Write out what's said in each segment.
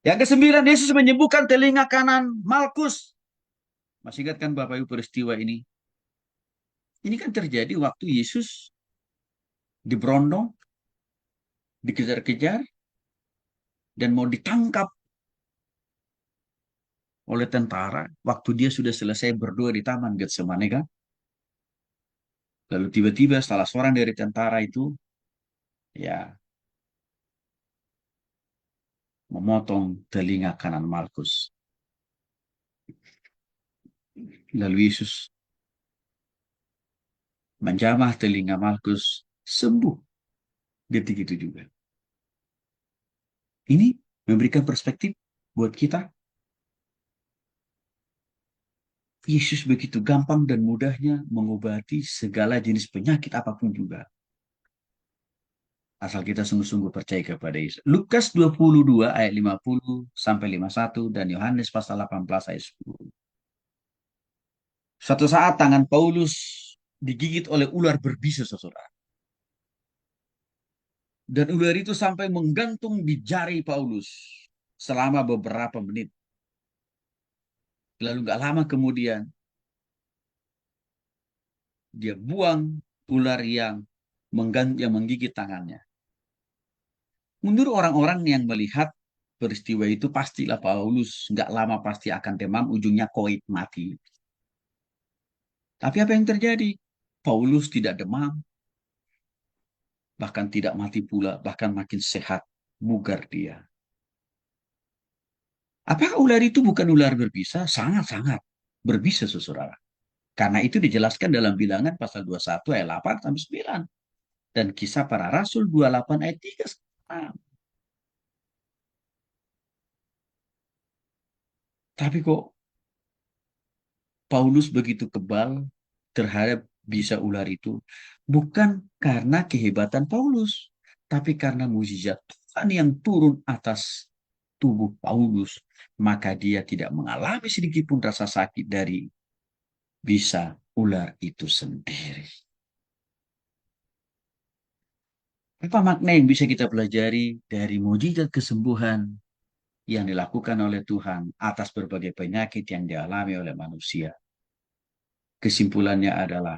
Yang kesembilan, Yesus menyembuhkan telinga kanan Malkus. Masih ingat kan Bapak Ibu peristiwa ini? Ini kan terjadi waktu Yesus diberondong, dikejar-kejar, dan mau ditangkap oleh tentara. Waktu dia sudah selesai berdoa di Taman Getsemani kan? Lalu tiba-tiba salah seorang dari tentara itu ya memotong telinga kanan Malkus. Lalu Yesus menjamah telinga Malkus, sembuh detik itu juga. Ini memberikan perspektif buat kita. Yesus begitu gampang dan mudahnya mengobati segala jenis penyakit apapun juga. Asal kita sungguh-sungguh percaya kepada Yesus. Lukas 22 ayat 50 sampai 51 dan Yohanes pasal 18 ayat 10. Suatu saat tangan Paulus digigit oleh ular berbisa, saudara. Dan ular itu sampai menggantung di jari Paulus selama beberapa menit. Lalu gak lama kemudian dia buang ular yang menggigit tangannya. Menurut orang-orang yang melihat peristiwa itu, pastilah Paulus nggak lama pasti akan demam, ujungnya koit mati. Tapi apa yang terjadi? Paulus tidak demam, bahkan tidak mati pula, bahkan makin sehat, bugar dia. Apakah ular itu bukan ular berbisa? Sangat-sangat berbisa, saudara. Karena itu dijelaskan dalam Bilangan pasal 21 ayat 8 sampai 9 dan Kisah Para Rasul 28 ayat 3. Tapi kok Paulus begitu kebal terhadap bisa ular itu? Bukan karena kehebatan Paulus, tapi karena mukjizat Tuhan yang turun atas tubuh Paulus. Maka dia tidak mengalami sedikit pun rasa sakit dari bisa ular itu sendiri. Apa makna yang bisa kita pelajari dari mukjizat kesembuhan yang dilakukan oleh Tuhan atas berbagai penyakit yang dialami oleh manusia? Kesimpulannya adalah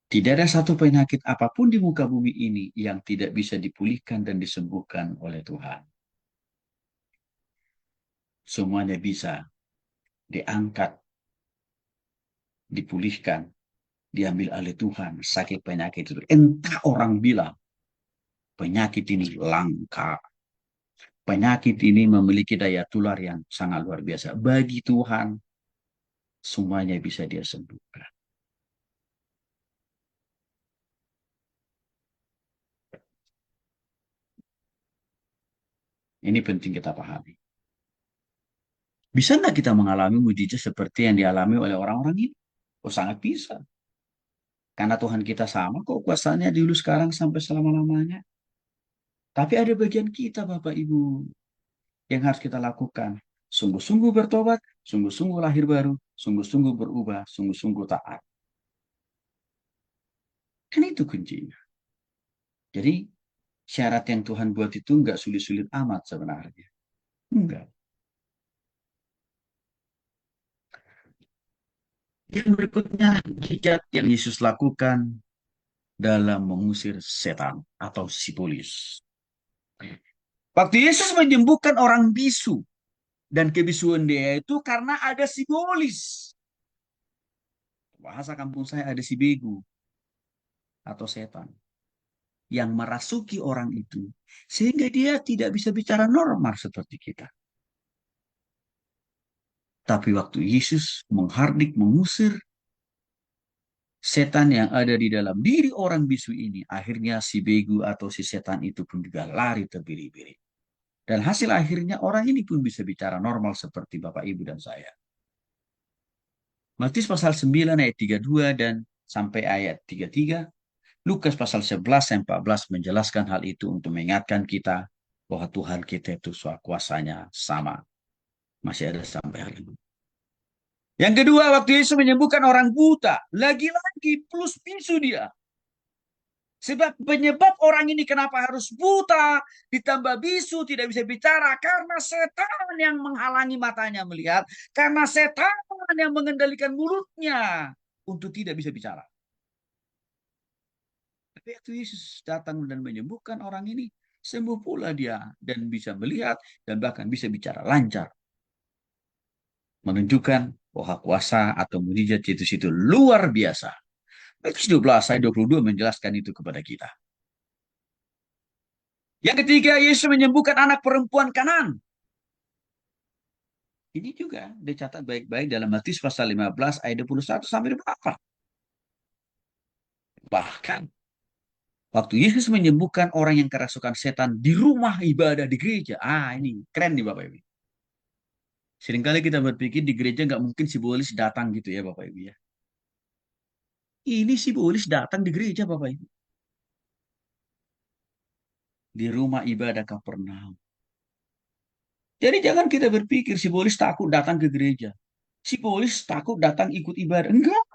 tidak ada satu penyakit apapun di muka bumi ini yang tidak bisa dipulihkan dan disembuhkan oleh Tuhan. Semuanya bisa diangkat, dipulihkan, diambil oleh Tuhan sakit penyakit itu. Entah orang bilang penyakit ini langka, penyakit ini memiliki daya tular yang sangat luar biasa. Bagi Tuhan, semuanya bisa dia sembuhkan. Ini penting kita pahami. Bisa nggak kita mengalami mujizat seperti yang dialami oleh orang-orang ini? Oh, sangat bisa. Karena Tuhan kita sama kok kuasanya dulu sekarang sampai selama-lamanya. Tapi ada bagian kita Bapak Ibu yang harus kita lakukan. Sungguh-sungguh bertobat, sungguh-sungguh lahir baru, sungguh-sungguh berubah, sungguh-sungguh taat. Kan itu kuncinya. Jadi syarat yang Tuhan buat itu nggak sulit-sulit amat sebenarnya. Enggak. Yang berikutnya, jejak yang Yesus lakukan dalam mengusir setan atau sipolis. Waktu Yesus menyembuhkan orang bisu, dan kebisuan dia itu karena ada simbolis. Bahasa kampung saya ada si begu atau setan yang merasuki orang itu. Sehingga dia tidak bisa bicara normal seperti kita. Tapi waktu Yesus menghardik, mengusir setan yang ada di dalam diri orang bisu ini, akhirnya si begu atau si setan itu pun juga lari terbiri-biri. Dan hasil akhirnya orang ini pun bisa bicara normal seperti Bapak, Ibu, dan saya. Matius pasal 9 ayat 32 dan sampai ayat 33. Lukas pasal 11 sampai 14 menjelaskan hal itu untuk mengingatkan kita bahwa Tuhan kita itu kuasanya sama. Masih ada sampai hari ini. Yang kedua, waktu Yesus menyembuhkan orang buta. Lagi-lagi plus bisu dia. Sebab penyebab orang ini kenapa harus buta, ditambah bisu, tidak bisa bicara, karena setan yang menghalangi matanya melihat, karena setan yang mengendalikan mulutnya untuk tidak bisa bicara. Tapi waktu Yesus datang dan menyembuhkan orang ini, sembuh pula dia dan bisa melihat dan bahkan bisa bicara lancar. Menunjukkan bahwa kuasa atau mujizat Yesus itu luar biasa. Matius 12 ayat 22 menjelaskan itu kepada kita. Yang ketiga, Yesus menyembuhkan anak perempuan Kanan. Ini juga dicatat baik-baik dalam Matius pasal 15 ayat 21 sampai 24. Bahkan waktu Yesus menyembuhkan orang yang kerasukan setan di rumah ibadah di gereja. Ah, ini keren nih Bapak Ibu. Seringkali kita berpikir di gereja nggak mungkin simbolis datang gitu ya Bapak Ibu ya. Ini simbolis datang di gereja Bapak Ibu. Di rumah ibadah Kapernaum. Jadi jangan kita berpikir simbolis takut datang ke gereja. Simbolis takut datang ikut ibadah. Enggak.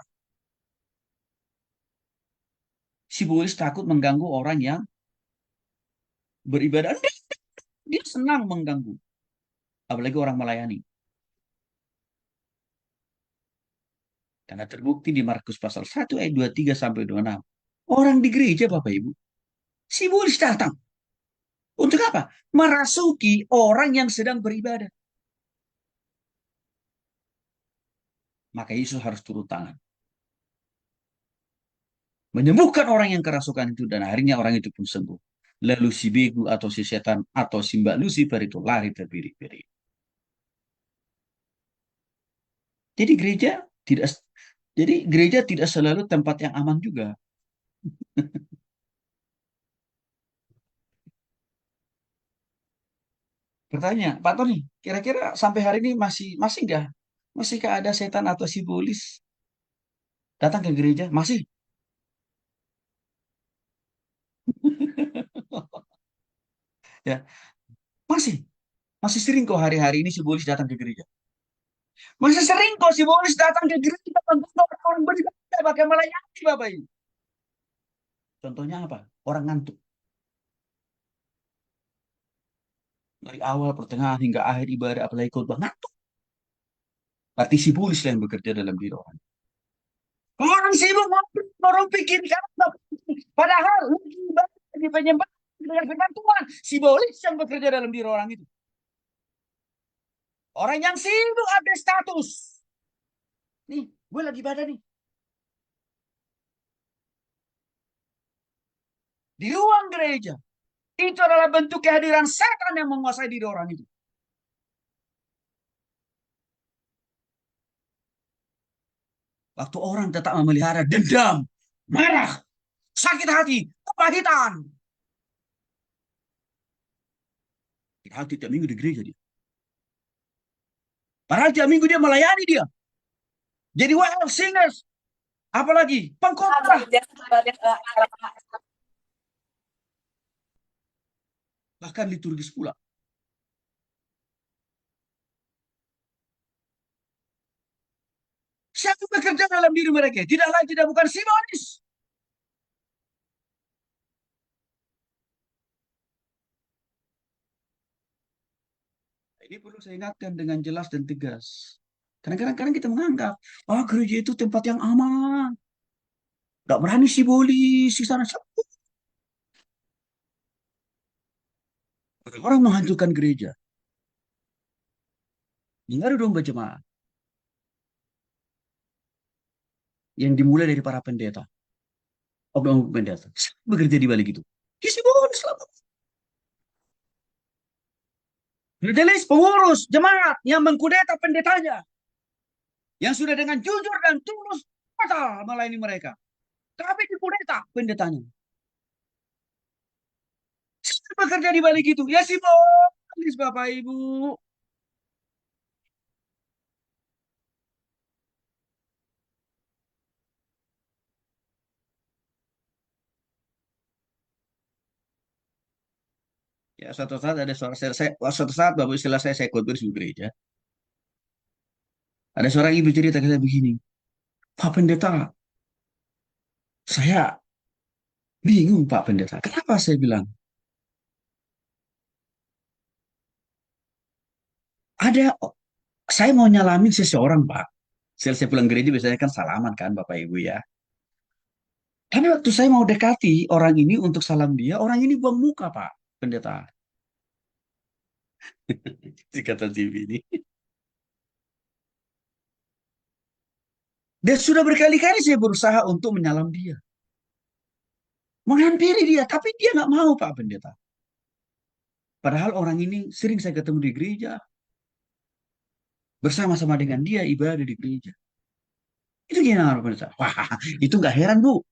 Simbolis takut mengganggu orang yang beribadah. Enggak. Dia senang mengganggu. Apalagi orang melayani. Karena terbukti di Markus pasal 1 ayat 23 sampai 26. Orang di gereja Bapak Ibu. Simbolis datang. Untuk apa? Merasuki orang yang sedang beribadah. Maka Yesus harus turun tangan. Menyembuhkan orang yang kerasukan itu dan akhirnya orang itu pun sembuh. Lalu si begu atau si setan atau si mbak Lucifer itu lari terbirik-birik. Jadi tidak gereja tidak selalu tempat yang aman juga. Bertanya, Pak Tony, kira-kira sampai hari ini masih nggak? Masihkah ada setan atau sibolis datang ke gereja? Masih. Ya, masih. Masih sering kok hari-hari ini sibolis datang ke gereja. Masih sering kok sibolis datang ke gereja untuk orang beribadah pakai melayani Bapak Ibu. Contohnya apa? Orang ngantuk. Dari awal, pertengahan, hingga akhir ibadah, apalagi khotbah, ngantuk. Berarti sibolis yang bekerja dalam diri orang. Orang sibuk orang pikir padahal di penyembahan dengan firman Tuhan, sibolis yang bekerja dalam diri orang itu. Orang yang sibuk update status. Nih, gue lagi ibadah nih. Di ruang gereja. Itu adalah bentuk kehadiran setan yang menguasai diri orang itu. Waktu orang tetap memelihara dendam, marah, sakit hati, kepahitan. Padahal tiap minggu di gereja dia. Padahal tiap minggu dia melayani dia. Jadi well singers. Apalagi pengkhotbah. Bahkan liturgis pula. Siapa bekerja dalam diri mereka? Tidak lain, tidak bukan Simonis. Ini perlu saya ingatkan dengan jelas dan tegas. Karena kadang-kadang kita menganggap, gereja itu tempat yang aman. Gak berani sibolis di sana. Orang menghancurkan gereja. Dengar dong berjemaah. Yang dimulai dari para pendeta. Oknum pendeta. Bekerja di balik itu. Ya sibolis lah. Majelis pengurus jemaat yang mengkudeta pendetanya. Yang sudah dengan jujur dan tulus total melayani mereka. Tapi dikudeta pendetanya. Siapa bekerja di balik itu? Ya sibolis Bapak Ibu. Ya, suatu saat ada seorang suatu saat Bapak istilah saya khotbah di gereja. Ada seorang ibu cerita kayak begini, Pak Pendeta, saya Bingung Pak Pendeta. Kenapa saya bilang? Ada, saya mau nyalamin seseorang Pak. Saya pulang gereja biasanya kan salaman kan Bapak Ibu ya. Tapi waktu saya mau dekati orang ini untuk salam dia, orang ini buang muka Pak Pendeta. Si kata TV ini. Dan sudah berkali-kali saya berusaha untuk menyalam dia. Menghampiri dia, tapi dia nggak mau Pak Pendeta. Padahal orang ini sering saya ketemu di gereja, bersama-sama dengan dia ibadah di gereja. Itu gimana Pak Pendeta? Wah, itu nggak heran Bu.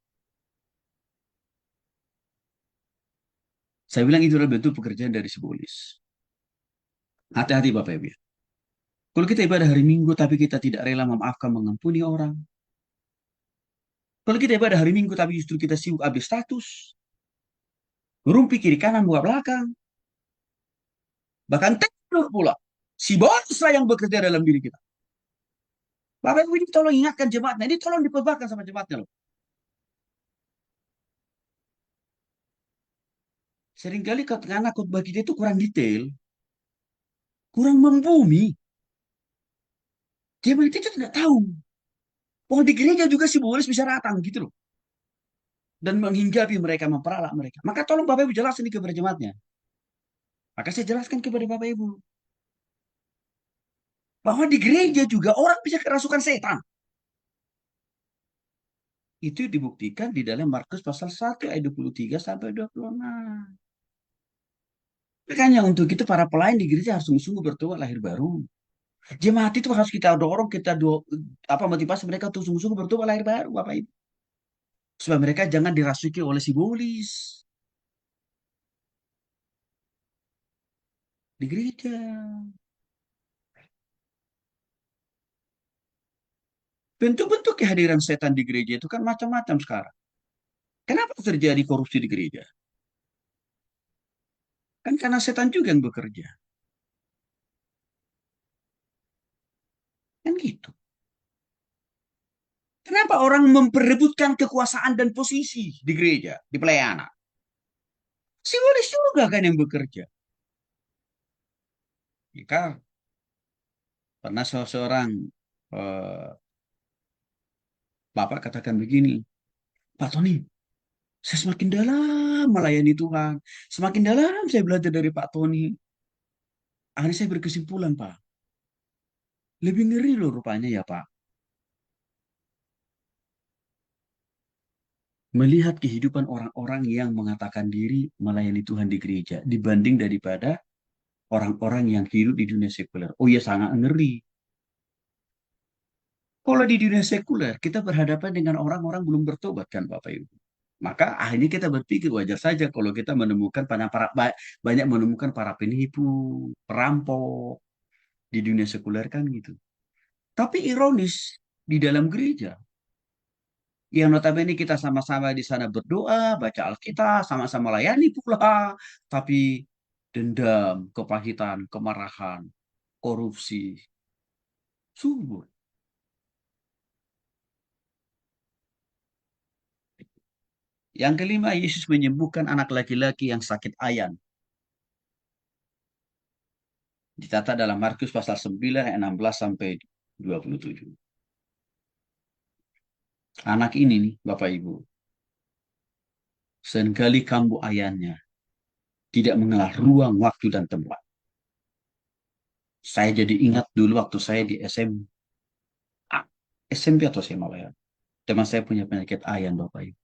Saya bilang itu adalah bentuk pekerjaan dari simbolis. Hati-hati Bapak Ibu. Kalau kita ibadah hari Minggu tapi kita tidak rela memaafkan mengampuni orang. Kalau kita ibadah hari Minggu tapi justru kita sibuk update status. Rumpi kiri kanan buka belakang. Bahkan tidur pula. Si bangsa yang bekerja dalam diri kita. Bapak Ibu ini tolong ingatkan jemaatnya. Ini tolong diperbakan sama jemaatnya loh. Seringkali karena khotbah kita itu kurang detail. Kurang membumi. Jemaat itu tidak tahu. Oh di gereja juga si simbolis bisa datang gitu loh. Dan menghinggapi mereka, memperalat mereka. Maka tolong Bapak Ibu jelasin ini kepada jemaatnya. Maka saya jelaskan kepada Bapak Ibu. Bahwa di gereja juga orang bisa kerasukan setan. Itu dibuktikan di dalam Markus pasal 1 ayat 23 sampai 26. Makanya untuk itu para pelayan di gereja harus sungguh-sungguh bertobat lahir baru. Jemaat itu harus kita dorong, kita apa motivasi mereka untuk sungguh-sungguh bertobat lahir baru, Bapak Ibu. Supaya mereka jangan dirasuki oleh simbolis di gereja. Bentuk-bentuk kehadiran setan di gereja itu kan macam-macam sekarang. Kenapa terjadi korupsi di gereja? Kan karena setan juga yang bekerja. Kan gitu. Kenapa orang memperebutkan kekuasaan dan posisi di gereja, di pelayanan? Simbolis juga kan yang bekerja. Jika pernah seseorang eh, Bapak katakan begini, Pak Tony, saya semakin dalam melayani Tuhan. Semakin dalam saya belajar dari Pak Tony. Akhirnya saya berkesimpulan, Pak. Lebih ngeri loh rupanya ya, Pak. Melihat kehidupan orang-orang yang mengatakan diri melayani Tuhan di gereja dibanding daripada orang-orang yang hidup di dunia sekuler. Oh ya, sangat ngeri. Kalau di dunia sekuler, kita berhadapan dengan orang-orang belum bertobat kan Bapak Ibu. Maka akhirnya kita berpikir wajar saja kalau kita menemukan banyak menemukan para penipu, perampok di dunia sekuler kan gitu. Tapi ironis di dalam gereja, yang notabene kita sama-sama di sana berdoa, baca Alkitab, sama-sama layani pula, tapi dendam, kepahitan, kemarahan, korupsi, subur. Yang kelima, Yesus menyembuhkan anak laki-laki yang sakit ayan. Dicatat dalam Markus pasal 9 ayat 16 sampai 27. Anak ini nih, Bapak Ibu, seringkali kambuh ayahnya tidak mengenal ruang, waktu, dan tempat. Saya jadi ingat dulu waktu saya di SMP atau SMA lah ya. Teman saya punya penyakit ayan, Bapak Ibu.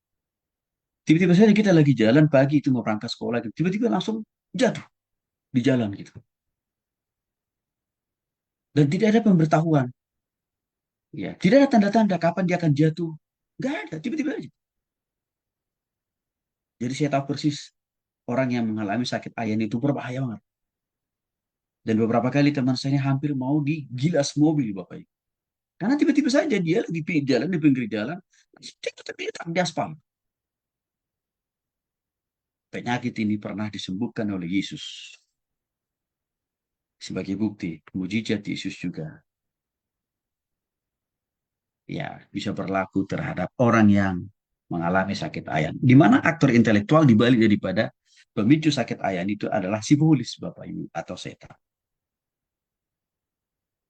Tiba-tiba saja kita lagi jalan pagi itu mau berangkat sekolah, gitu. Tiba-tiba langsung jatuh di jalan gitu. Dan tidak ada pemberitahuan. Ya, tidak ada tanda-tanda kapan dia akan jatuh. Nggak ada, tiba-tiba aja. Jadi saya tahu persis orang yang mengalami sakit ayan itu berbahaya banget. Dan beberapa kali teman saya hampir mau digilas mobil, Bapak Ibu. Karena tiba-tiba saja dia lagi jalan di pinggir jalan, tergeletak di aspal. Penyakit ini pernah disembuhkan oleh Yesus. Sebagai bukti, mujizat Yesus juga ya bisa berlaku terhadap orang yang mengalami sakit ayan. Di mana aktor intelektual dibalik daripada pemicu sakit ayan itu adalah sibolis, Bapak Ibu, atau setan.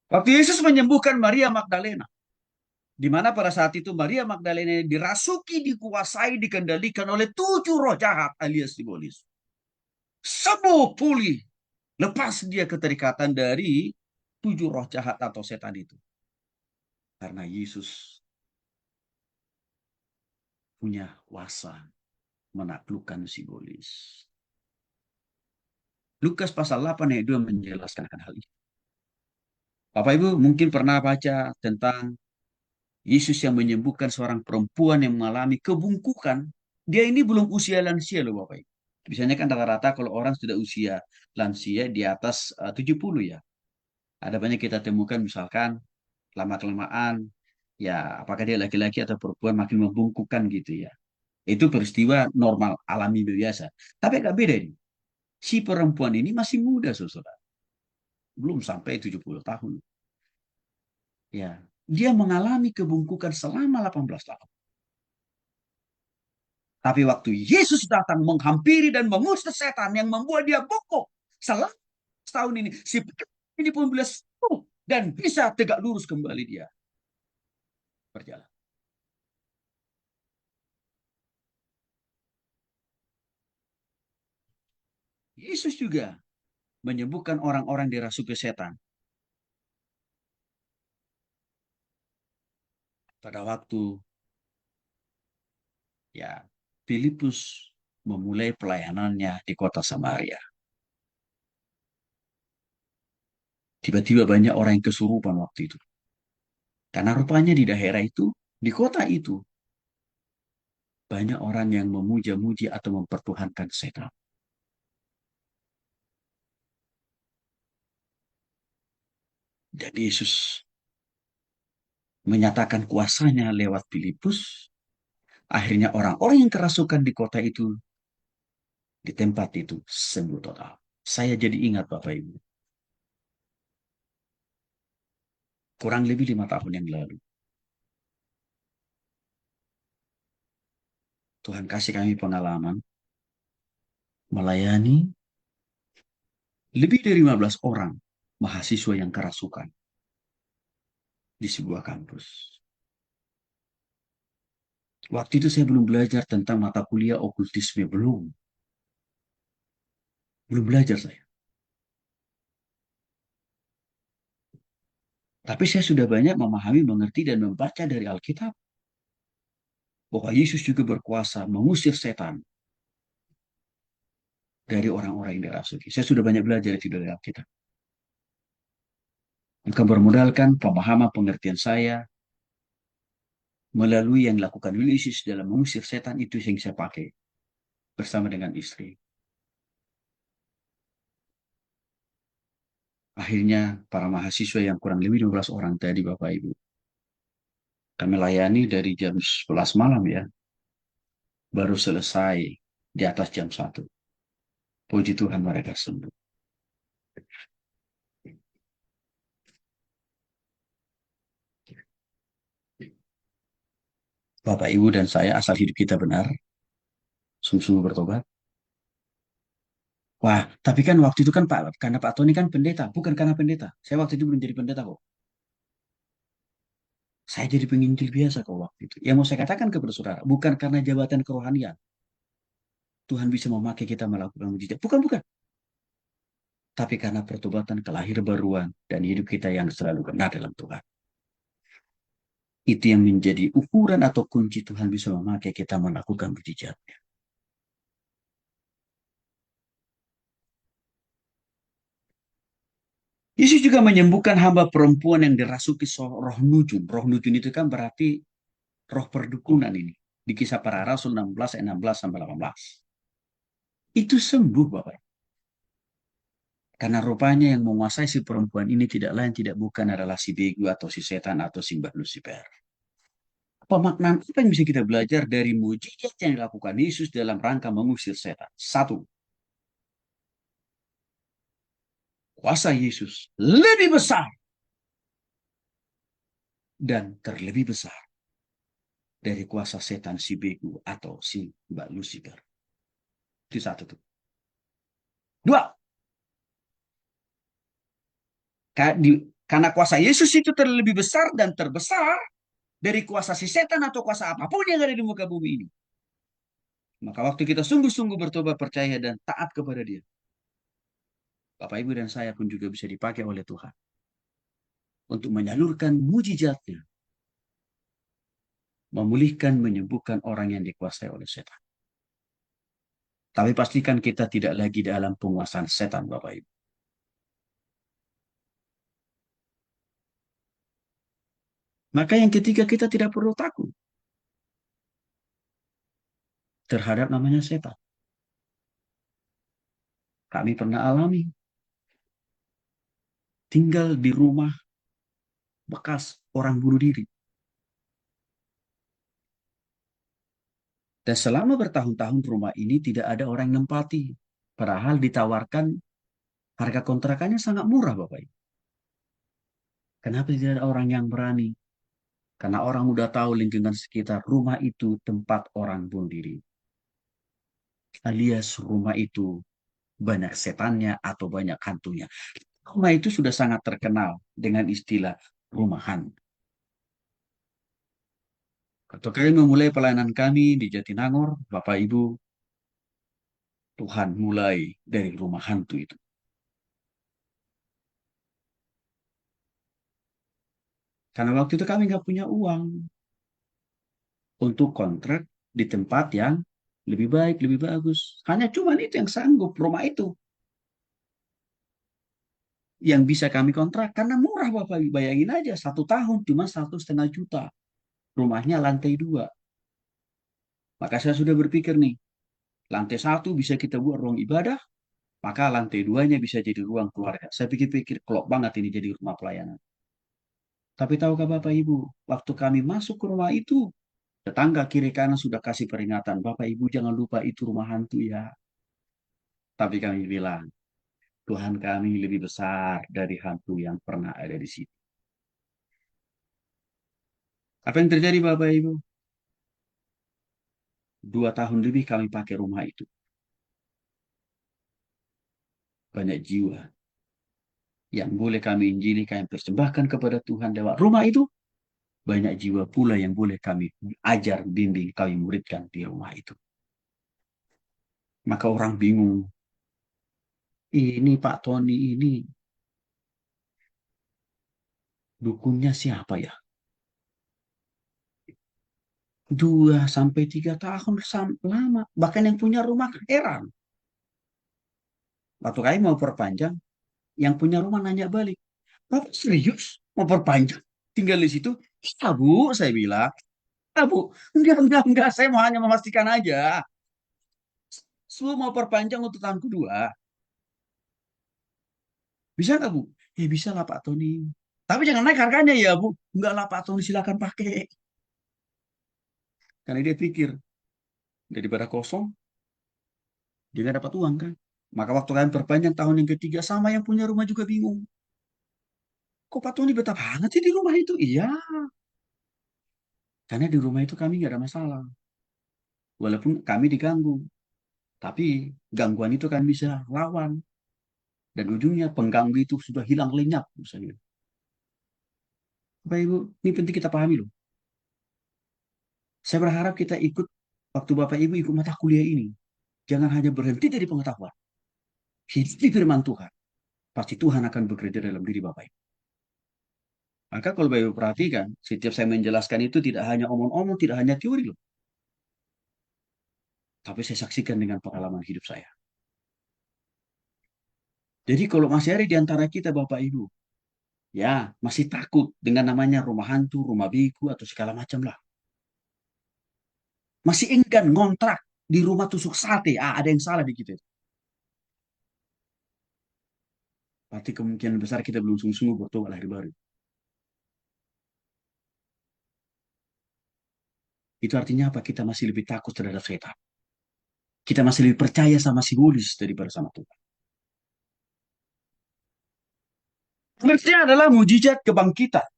Waktu Yesus menyembuhkan Maria Magdalena, di mana pada saat itu Maria Magdalena dirasuki, dikuasai, dikendalikan oleh 7 roh jahat alias sibolis. Sembuh pulih, lepas dia keterikatan dari 7 roh jahat atau setan itu. Karena Yesus punya kuasa menaklukkan sibolis. Lukas pasal 8 ayat 2 menjelaskan hal ini. Bapak Ibu mungkin pernah baca tentang Yesus yang menyembuhkan seorang perempuan yang mengalami kebungkukan. Dia ini belum usia lansia loh Bapak Ibu. Biasanya kan rata-rata kalau orang sudah usia lansia di atas 70 ya. Ada banyak kita temukan misalkan lama-kelamaan ya apakah dia laki-laki atau perempuan makin membungkukkan gitu ya. Itu peristiwa normal alami biasa. Tapi agak beda ini. Si perempuan ini masih muda saudara. Belum sampai 70 tahun. Ya, dia mengalami kebungkukan selama 18 tahun. Tapi waktu Yesus datang menghampiri dan mengusir setan yang membuat dia bungkuk selama setahun ini, si ini pun bisa sembuh dan bisa tegak lurus kembali dia berjalan. Yesus juga menyembuhkan orang-orang dirasuki setan. Pada waktu ya Filipus memulai pelayanannya di kota Samaria. Tiba-tiba banyak orang yang kesurupan waktu itu. Karena rupanya di daerah itu, di kota itu, banyak orang yang memuja-muji atau mempertuhankan setan. Dan Yesus menyatakan kuasanya lewat Filipus. Akhirnya orang-orang yang kerasukan di kota itu, di tempat itu, sembuh total. Saya jadi ingat Bapak Ibu. Kurang lebih 5 tahun yang lalu. Tuhan kasih kami pengalaman melayani lebih dari 15 orang mahasiswa yang kerasukan di sebuah kampus. Waktu itu saya belum belajar tentang mata kuliah okultisme, belum. Belum belajar saya. Tapi saya sudah banyak memahami, mengerti, dan membaca dari Alkitab. Bahwa Yesus juga berkuasa mengusir setan dari orang-orang yang dirasuki. Saya sudah banyak belajar itu dari Alkitab. Maka bermodalkan pemahaman pengertian saya melalui yang dilakukan Yesus dalam mengusir setan itu yang saya pakai bersama dengan istri. Akhirnya para mahasiswa yang kurang lebih 12 orang tadi Bapak Ibu. Kami layani dari jam 11 malam ya. Baru selesai di atas jam 1. Puji Tuhan mereka sembuh. Bapak Ibu dan saya asal hidup kita benar. Sungguh-sungguh bertobat. Wah, tapi kan waktu itu kan Pak, karena Pak Tony kan pendeta, bukan karena pendeta. Saya waktu itu belum jadi pendeta kok. Saya jadi penginjil biasa kok waktu itu. Yang mau saya katakan kepada saudara, bukan karena jabatan kerohanian. Tuhan bisa memakai kita melakukan mujizat. Bukan, bukan. Tapi karena pertobatan, kelahir baruan, dan hidup kita yang selalu benar dalam Tuhan. Itu yang menjadi ukuran atau kunci Tuhan bisa memakai kita melakukan mujizat. Yesus juga menyembuhkan hamba perempuan yang dirasuki roh nujum. Roh nujum itu kan berarti roh perdukunan ini. Di kisah para rasul 16, 16 sampai 18. Itu sembuh Bapak. Karena rupanya yang menguasai si perempuan ini tidak lain tidak bukan adalah si begu atau si setan atau simbah Lucifer. Pemaknaan apa yang bisa kita belajar dari mujizat yang dilakukan Yesus dalam rangka mengusir setan? Satu, kuasa Yesus lebih besar dan terlebih besar dari kuasa setan si begu atau si Mbak Lucifer. Itu satu tuh. Dua, karena kuasa Yesus itu terlebih besar dan terbesar dari kuasa si setan atau kuasa apapun yang ada di muka bumi ini. Maka waktu kita sungguh-sungguh bertobat, percaya, dan taat kepada dia, Bapak, Ibu, dan saya pun juga bisa dipakai oleh Tuhan untuk menyalurkan mujizatnya, memulihkan, menyembuhkan orang yang dikuasai oleh setan. Tapi pastikan kita tidak lagi dalam penguasaan setan, Bapak Ibu. Maka yang ketiga, kita tidak perlu takut terhadap namanya setan. Kami pernah alami tinggal di rumah bekas orang bunuh diri. Dan selama bertahun-tahun rumah ini tidak ada orang yang nempati. Padahal ditawarkan harga kontrakannya sangat murah, Bapak Ibu. Kenapa tidak ada orang yang berani? Karena orang udah tahu lingkungan sekitar rumah itu tempat orang bunuh diri. Alias rumah itu banyak setannya atau banyak hantunya. Rumah itu sudah sangat terkenal dengan istilah rumah hantu. Ketika kami memulai pelayanan kami di Jatinangor, Bapak Ibu, Tuhan mulai dari rumah hantu itu. Karena waktu itu kami nggak punya uang untuk kontrak di tempat yang lebih baik, lebih bagus. Hanya cuman itu yang sanggup, rumah itu yang bisa kami kontrak. Karena murah, Bapak. Bayangin aja, 1 tahun cuma 1,5 juta. Rumahnya lantai 2. Maka saya sudah berpikir nih, lantai 1 bisa kita buat ruang ibadah, maka lantai 2-nya bisa jadi ruang keluarga. Saya pikir-pikir, klop banget ini jadi rumah pelayanan. Tapi tahukah Bapak Ibu, waktu kami masuk ke rumah itu, tetangga kiri kanan sudah kasih peringatan, Bapak Ibu jangan lupa itu rumah hantu ya. Tapi kami bilang, Tuhan kami lebih besar dari hantu yang pernah ada di situ. Apa yang terjadi Bapak Ibu? 2 tahun lebih kami pakai rumah itu. Banyak jiwa yang boleh kami injili, kami persembahkan kepada Tuhan lewat rumah itu. Banyak jiwa pula yang boleh kami ajar, bimbing, kami muridkan di rumah itu. Maka orang bingung. Ini Pak Tony ini dukunnya siapa ya? 2 sampai 3 tahun lama. Bahkan yang punya rumah heran. Waktu kami mau perpanjang, yang punya rumah nanya balik. Bapak serius mau perpanjang? Tinggal di situ? Iya Bu, saya bilang. Ah Bu, enggak. Saya mau hanya memastikan aja. Semua mau perpanjang untuk tahun kedua. Bisa nggak Bu? Ya bisa lah Pak Tony. Tapi jangan naik harganya ya Bu. Enggak lah Pak Tony, silakan pakai. Karena dia pikir, daripada kosong, dia nggak dapat uang kan. Maka waktu kalian perpanjang tahun yang ketiga, sama yang punya rumah juga bingung. Kok Pak Tony betah banget sih di rumah itu? Iya, karena di rumah itu kami nggak ada masalah. Walaupun kami diganggu, tapi gangguan itu kan bisa lawan. Dan ujungnya pengganggu itu sudah hilang lenyap. Misalnya. Bapak Ibu, ini penting kita pahami loh. Saya berharap kita ikut, waktu Bapak Ibu ikut mata kuliah ini. Jangan hanya berhenti dari pengetahuan. Hidup di firman Tuhan. Pasti Tuhan akan bekerja dalam diri Bapak Ibu. Maka kalau Bapak Ibu perhatikan, setiap saya menjelaskan itu tidak hanya omong-omong, tidak hanya teori loh. Tapi saya saksikan dengan pengalaman hidup saya. Jadi kalau masih ada di antara kita Bapak Ibu, ya masih takut dengan namanya rumah hantu, rumah biku, atau segala macam lah. Masih enggan ngontrak di rumah tusuk sate. Ada yang salah di kita. Berarti kemungkinan besar kita belum sungguh-sungguh bertobat lahir baru. Itu artinya apa? Kita masih lebih takut terhadap setan. Kita masih lebih percaya sama simbolis daripada sama Tuhan. Sebenarnya adalah mujizat kebangkitan.